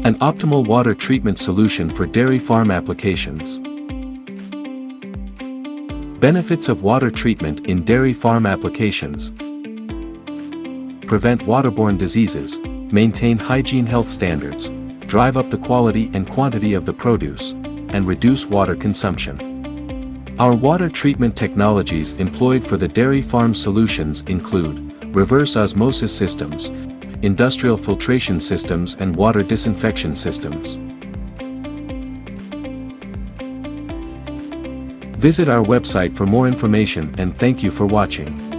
An optimal water treatment solution for dairy farm applications. Benefits of water treatment in dairy farm applications. Prevent waterborne diseases, maintain hygiene health standards, drive up the quality and quantity of the produce, and reduce water consumption. Our water treatment technologies employed for the dairy farm solutions include reverse osmosis systems, industrial filtration systems and water disinfection systems. Visit our website for more information and thank you for watching.